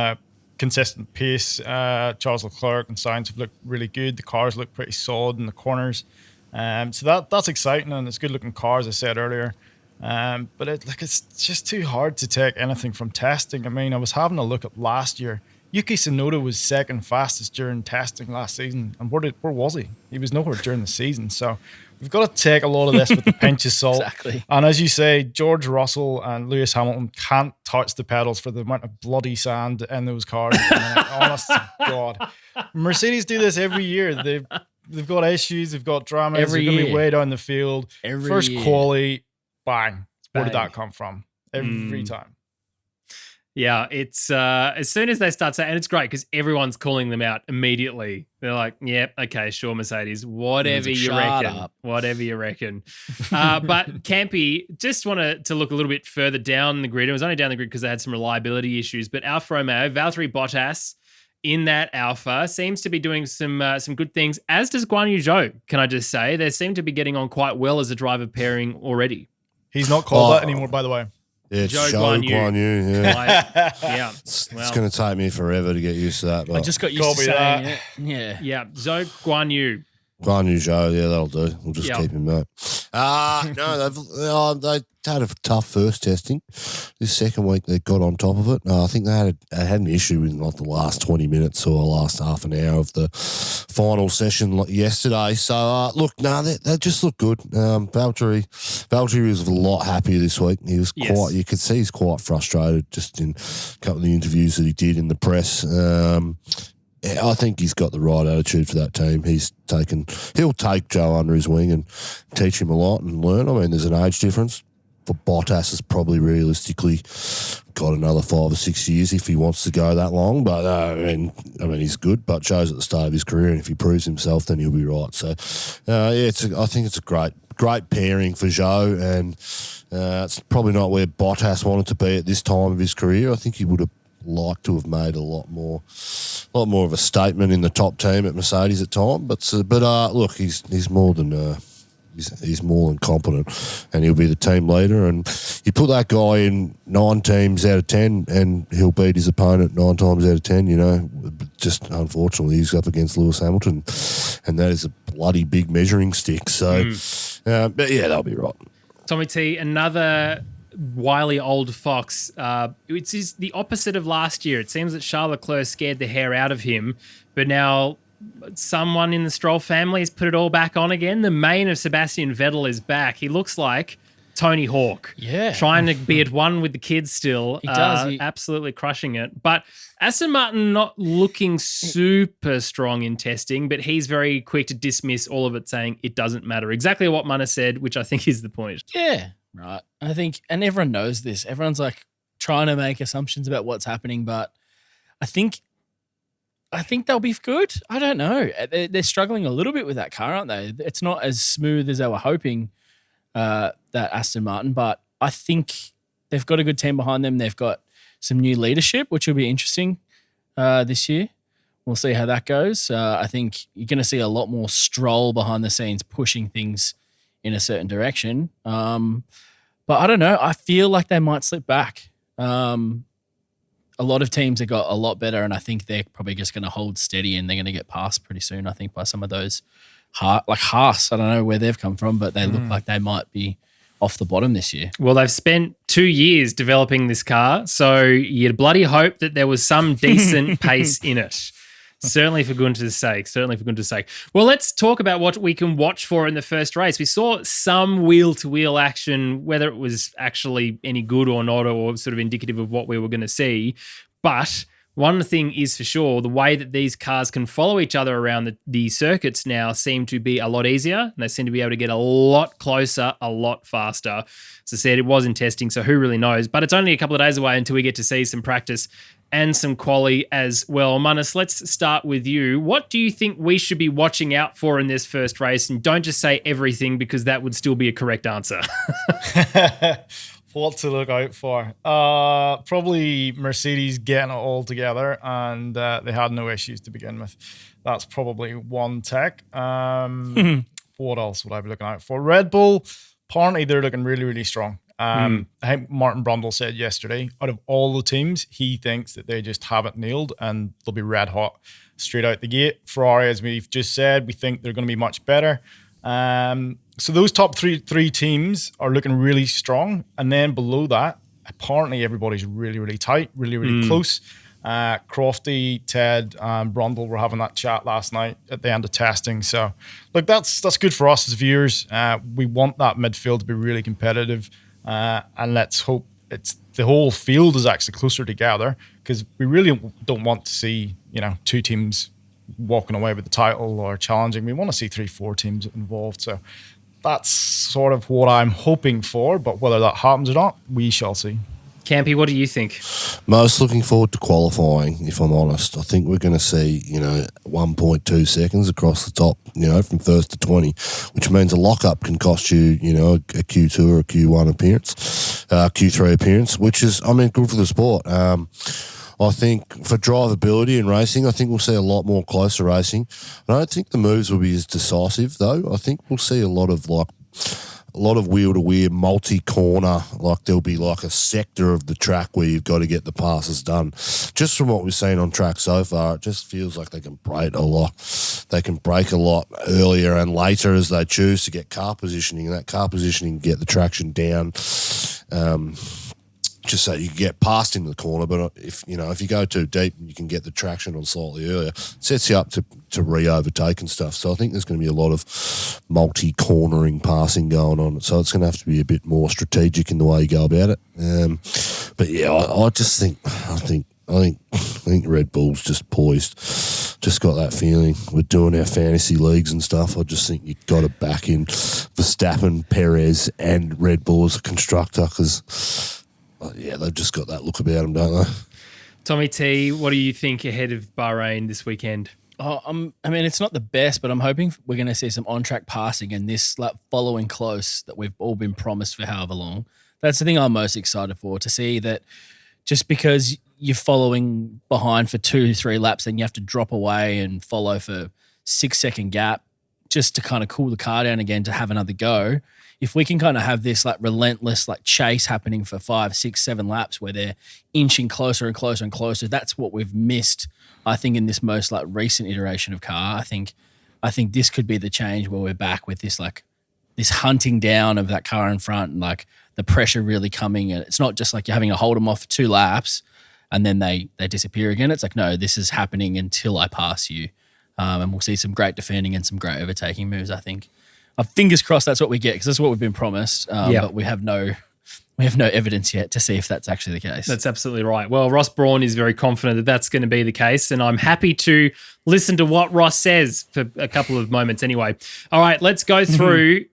consistent pace. Charles Leclerc and Sainz have looked really good. The cars look pretty solid in the corners. So that's exciting, and it's good-looking cars, as I said earlier. But it's just too hard to take anything from testing. I mean, I was having a look at last year. Yuki Tsunoda was second fastest during testing last season. And where was he? He was nowhere during the season. So we've got to take a lot of this with a pinch of salt. Exactly. And as you say, George Russell and Lewis Hamilton can't touch the pedals for the amount of bloody sand in those cars. Honest to God. Mercedes do this every year. They've got issues. They've got dramas. They're going to be way down the field. First quali, bang. Where did that come from? Every time. Yeah, it's as soon as they start saying, and it's great because everyone's calling them out immediately. They're like, "Yeah, okay, sure, Mercedes, whatever you reckon, whatever you reckon." But Campy, just wanted to look a little bit further down the grid. It was only down the grid because they had some reliability issues. But Alfa Romeo, Valtteri Bottas in that Alfa seems to be doing some good things. As does Guan Yu Zhou. Can I just say they seem to be getting on quite well as a driver pairing already. He's not called that anymore, by the way. Yeah, it's Zhou Guan Yu. Yeah. Yeah. It's going to take me forever to get used to that. But I just got used to saying it. Yeah. Yeah. Zhou Guan Yu. Guan Yu Zhou, yeah, that'll do. We'll just keep him out. No, they had a tough first testing. This second week they got on top of it. I think they had an issue in like the last 20 minutes or last half an hour of the final session yesterday. So they just look good. Valtteri was a lot happier this week. He was you could see he's quite frustrated just in a couple of the interviews that he did in the press. I think he's got the right attitude for that team. He'll take Joe under his wing and teach him a lot and learn. I mean, there's an age difference. For Bottas has probably realistically got another 5 or 6 years if he wants to go that long. But I mean, he's good. But Joe's at the start of his career, and if he proves himself, then he'll be right. So, I think it's a great pairing for Joe, and it's probably not where Bottas wanted to be at this time of his career. I think he would have liked to have made a lot more of a statement in the top team at Mercedes at time. But look, he's more than. He's more than competent, and he'll be the team leader. And you put that guy in 9 teams out of 10, and he'll beat his opponent 9 times out of 10. You know, just unfortunately, he's up against Lewis Hamilton, and that is a bloody big measuring stick. So, but yeah, they'll be right. Tommy T, another wily old fox. It's the opposite of last year. It seems that Charles Leclerc scared the hair out of him, but now someone in the Stroll family has put it all back on again. The mane of Sebastian Vettel is back. He looks like Tony Hawk. Yeah. Trying to be at one with the kids still. He does. Absolutely crushing it. But Aston Martin not looking super strong in testing, but he's very quick to dismiss all of it, saying it doesn't matter. Exactly what Munnis said, which I think is the point. Yeah, right. I think, and everyone knows this. Everyone's like trying to make assumptions about what's happening, but I think they'll be good. I don't know. They're struggling a little bit with that car, aren't they? It's not as smooth as they were hoping, that Aston Martin, but I think they've got a good team behind them. They've got some new leadership, which will be interesting this year. We'll see how that goes. I think you're going to see a lot more Stroll behind the scenes pushing things in a certain direction. But I don't know. I feel like they might slip back. A lot of teams have got a lot better, and I think they're probably just going to hold steady and they're going to get passed pretty soon, I think, by some of those. Like Haas, I don't know where they've come from, but they look like they might be off the bottom this year. Well, they've spent 2 years developing this car, so you'd bloody hope that there was some decent pace in it. Certainly for Gunter's sake. Well, let's talk about what we can watch for in the first race. We saw some wheel-to-wheel action, whether it was actually any good or not, or sort of indicative of what we were going to see. But one thing is for sure, the way that these cars can follow each other around the circuits now seem to be a lot easier, and they seem to be able to get a lot closer, a lot faster. As I said, it was in testing, so who really knows? But it's only a couple of days away until we get to see some practice and some quali as well. Munnis, let's start with you. What do you think we should be watching out for in this first race? And don't just say everything, because that would still be a correct answer. What to look out for? Probably Mercedes getting it all together, and they had no issues to begin with. That's probably one tech. What else would I be looking out for? Red Bull, apparently they're looking really, really strong. I think Martin Brundle said yesterday, out of all the teams, he thinks that they just have it nailed and they'll be red hot straight out the gate. Ferrari, as we've just said, we think they're going to be much better. So those top three teams are looking really strong. And then below that, apparently everybody's really, really tight, really, really close. Crofty, Ted, Brundle were having that chat last night at the end of testing. So, look, that's good for us as viewers. We want that midfield to be really competitive. And let's hope the whole field is actually closer together, because we really don't want to see, two teams walking away with the title or challenging. We want to see 3-4 teams involved. So that's sort of what I'm hoping for, but whether that happens or not, we shall see. Campy, what do you think? Most looking forward to qualifying, if I'm honest. I think we're going to see, 1.2 seconds across the top, from first to 20, which means a lockup can cost you, a Q2 or a Q1 appearance, Q3 appearance, which is, good for the sport. I think for drivability and racing, I think we'll see a lot more closer racing. I don't think the moves will be as decisive, though. I think we'll see a lot of wheel-to-wheel, multi-corner, like there'll be like a sector of the track where you've got to get the passes done. Just from what we've seen on track so far, it just feels like they can brake a lot. They can brake a lot earlier and later as they choose to get car positioning, and that car positioning can get the traction down. Just so you can get past into the corner, but if you go too deep, you can get the traction on slightly earlier. It sets you up to re-overtake and stuff. So I think there's going to be a lot of multi-cornering passing going on. So it's going to have to be a bit more strategic in the way you go about it. But yeah, I think Red Bull's just poised. Just got that feeling. We're doing our fantasy leagues and stuff. I just think you've got to back in Verstappen, Perez, and Red Bull as a constructor, because they've just got that look about them, don't they? Tommy T, what do you think ahead of Bahrain this weekend? It's not the best, but I'm hoping we're going to see some on-track passing and this following close that we've all been promised for however long. That's the thing I'm most excited for, to see that just because you're following behind for 2-3 laps, then you have to drop away and follow for 6-second gap just to kind of cool the car down again to have another go. If we can kind of have this relentless chase happening for 5, 6, 7 laps where they're inching closer and closer and closer, that's what we've missed, I think, in this most recent iteration of car. I think this could be the change where we're back with this this hunting down of that car in front, and the pressure really coming. And it's not just you're having to hold them off for 2 laps and then they disappear again. It's no, this is happening until I pass you. And we'll see some great defending and some great overtaking moves, I think. Fingers crossed that's what we get, because that's what we've been promised. But we have no evidence yet to see if that's actually the case. That's absolutely right. Well, Ross Brawn is very confident that that's going to be the case, and I'm happy to listen to what Ross says for a couple of moments anyway. All right, let's go through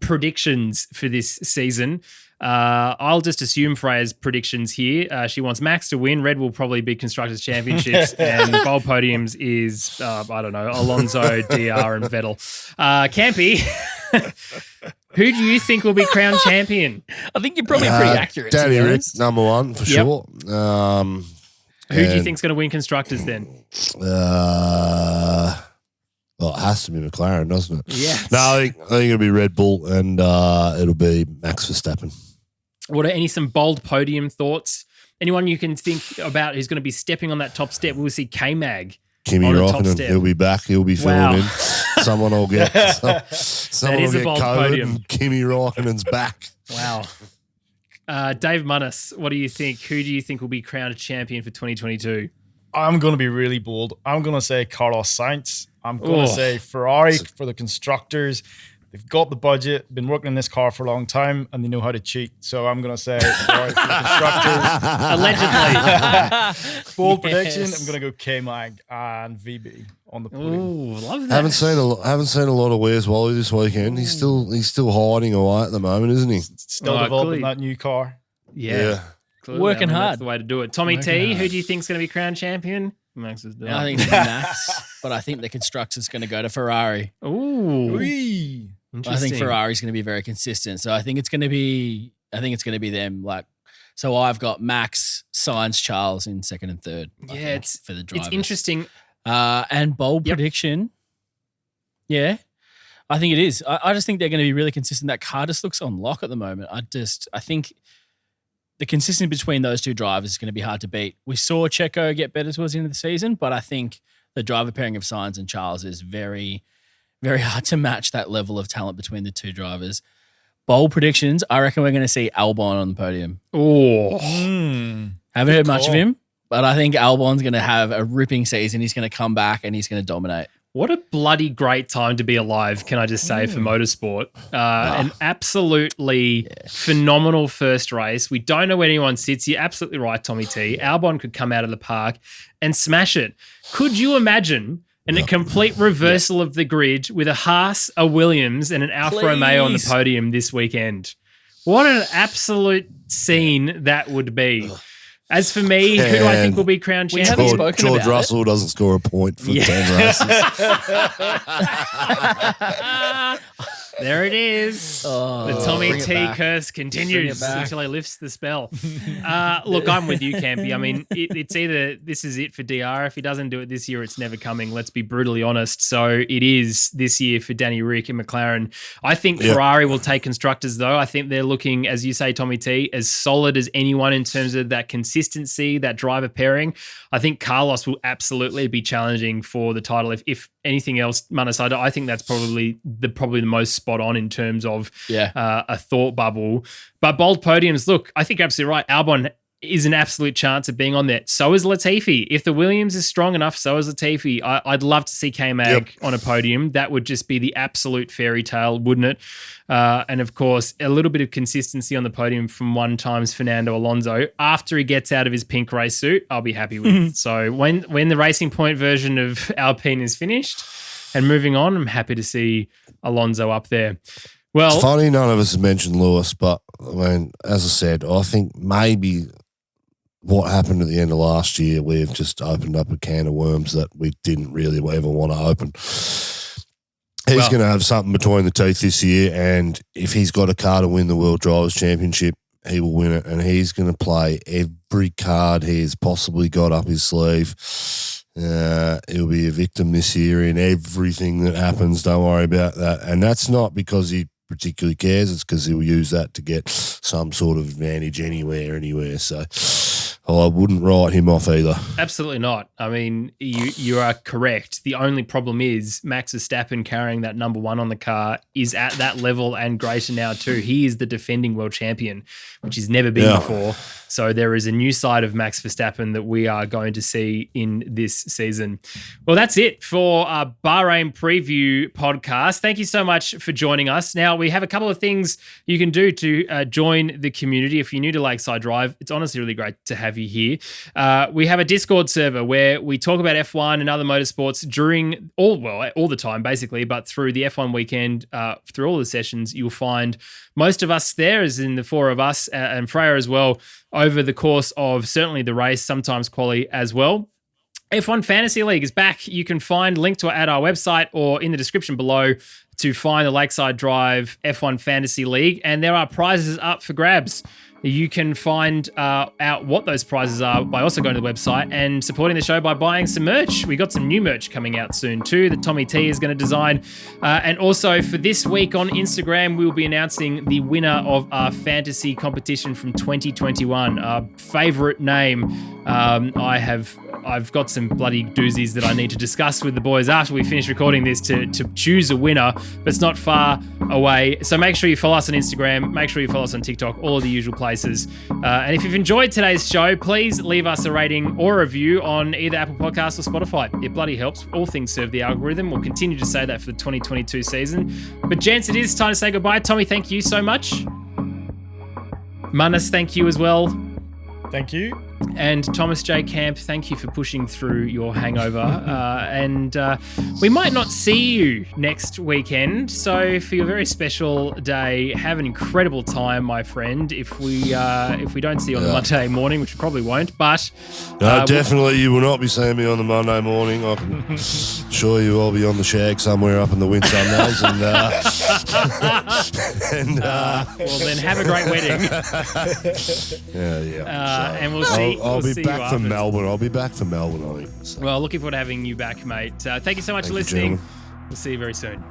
predictions for this season. I'll just assume Freya's predictions here. She wants Max to win. Red will probably be Constructors' Championships, and bold podiums is, I don't know, Alonso, DR, and Vettel. Campy, who do you think will be crowned champion? I think you're probably pretty accurate. Danny Rick, number one for sure. Who do you think's going to win Constructors then? Well, it has to be McLaren, doesn't it? Yes. No, I think it'll be Red Bull, and it'll be Max Verstappen. What are some bold podium thoughts? Anyone you can think about who's going to be stepping on that top step? We'll see K-Mag. Kimi Räikkönen, he'll be back. He'll be filling in. Someone will get someone will get COVID, and Kimi Räikkönen's back. Wow. Dave Munnis, what do you think? Who do you think will be crowned champion for 2022? I'm going to be really bold. I'm going to say Carlos Sainz. I'm going to say Ferrari for the constructors. They've got the budget, been working in this car for a long time, and they know how to cheat. So I'm going to say Ferrari for the constructors. Allegedly. Bold prediction, I'm going to go K-Mag and VB on the podium. Ooh, love that. Haven't seen a lot of Where's Wally this weekend. He's still hiding away at the moment, isn't he? Still developing that new car. Yeah. Clearly, working hard. That's the way to do it. Tommy T, who do you think is going to be crowned champion? Max is done. I think it's Max, but I think the constructor's going to go to Ferrari. Ooh. I think Ferrari's going to be very consistent. So I think it's going to be them. So I've got Max, Sainz, Charles in second and third. Yeah, it's for the drivers. It's interesting. And bold prediction. Yeah, I think it is. I just think they're going to be really consistent. That car just looks on lock at the moment. I think the consistency between those two drivers is going to be hard to beat. We saw Checo get better towards the end of the season, but I think the driver pairing of Sainz and Charles is very, very hard to match that level of talent between the two drivers. Bold predictions, I reckon we're going to see Albon on the podium. Oh. Haven't heard much of him, but I think Albon's going to have a ripping season. He's going to come back and he's going to dominate. What a bloody great time to be alive, can I just say, for motorsport. An absolutely phenomenal first race. We don't know where anyone sits. You're absolutely right, Tommy T. Albon could come out of the park and smash it. Could you imagine a complete reversal of the grid with a Haas, a Williams, and an Alfa Romeo on the podium this weekend? What an absolute scene that would be. As for me, who do I think will be crowned champion? George Russell doesn't score a point for 10 races. There it is. The Tommy T curse continues until he lifts the spell. Look, I'm with you, Campy. I mean, it's either this is it for DR. If he doesn't do it this year, it's never coming. Let's be brutally honest. So it is this year for Danny Rick and McLaren. I think Ferrari will take constructors, though. I think they're looking, as you say, Tommy T, as solid as anyone in terms of that consistency, that driver pairing. I think Carlos will absolutely be challenging for the title. If anything else, Munnis, I think that's probably the most spot on in terms of a thought bubble. But bold podiums, look, I think you're absolutely right. Albon is an absolute chance of being on there. So is Latifi. If the Williams is strong enough, so is Latifi. I'd love to see K-Mag on a podium. That would just be the absolute fairy tale, wouldn't it? And of course, a little bit of consistency on the podium from one times Fernando Alonso. After he gets out of his pink race suit, I'll be happy with. So when the Racing Point version of Alpine is finished and moving on, I'm happy to see Alonso up there. Well, it's funny none of us have mentioned Lewis, but I mean, as I said, I think maybe what happened at the end of last year, we've just opened up a can of worms that we didn't really ever want to open. He's going to have something between the teeth this year, and if he's got a car to win the World Drivers' Championship, he will win it, and he's going to play every card he has possibly got up his sleeve. He'll be a victim this year in everything that happens. Don't worry about that. And that's not because he particularly cares. It's because he'll use that to get some sort of advantage anywhere. So I wouldn't write him off either. Absolutely not. I mean, you are correct. The only problem is Max Verstappen carrying that number one on the car is at that level and greater now too. He is the defending world champion, which he's never been before. So there is a new side of Max Verstappen that we are going to see in this season. Well, that's it for our Bahrain preview podcast. Thank you so much for joining us. Now, we have a couple of things you can do to join the community. If you're new to Lakeside Drive, it's honestly really great to have you here. We have a Discord server where we talk about F1 and other motorsports during all the time, basically, but through the F1 weekend, through all the sessions, you'll find most of us there, as in the four of us and Freya as well, over the course of certainly the race, sometimes quali as well. F1 Fantasy League is back. You can find link to it at our website or in the description below to find the Lakeside Drive F1 Fantasy League, and there are prizes up for grabs. You can find out what those prizes are by also going to the website and supporting the show by buying some merch. We got some new merch coming out soon too that Tommy T is going to design. And also for this week on Instagram, we'll be announcing the winner of our fantasy competition from 2021. Our favorite name. I've got some bloody doozies that I need to discuss with the boys after we finish recording this to choose a winner, but it's not far away. So make sure you follow us on Instagram. Make sure you follow us on TikTok, all of the usual places. And if you've enjoyed today's show, please leave us a rating or a review on either Apple Podcasts or Spotify. It bloody helps. All things serve the algorithm. We'll continue to say that for the 2022 season. But gents, it is time to say goodbye. Tommy, thank you so much. Munnis, thank you as well. Thank you. And Thomas J. Camp, thank you for pushing through your hangover. And we might not see you next weekend. So for your very special day, have an incredible time, my friend. If we don't see you on the Monday morning, which we probably won't, but definitely you will not be seeing me on the Monday morning. I can assure you I'll be on the shag somewhere up in the Whitsundays. Well, then have a great wedding. And we'll see. I'll be back from Melbourne. I think. So. Well, looking forward to having you back, mate. Thank you so much for listening. We'll see you very soon.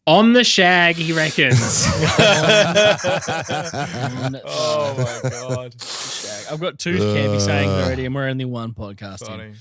On the shag, he reckons. Oh my God. I've got two Campy sayings already, and we're only one podcast in.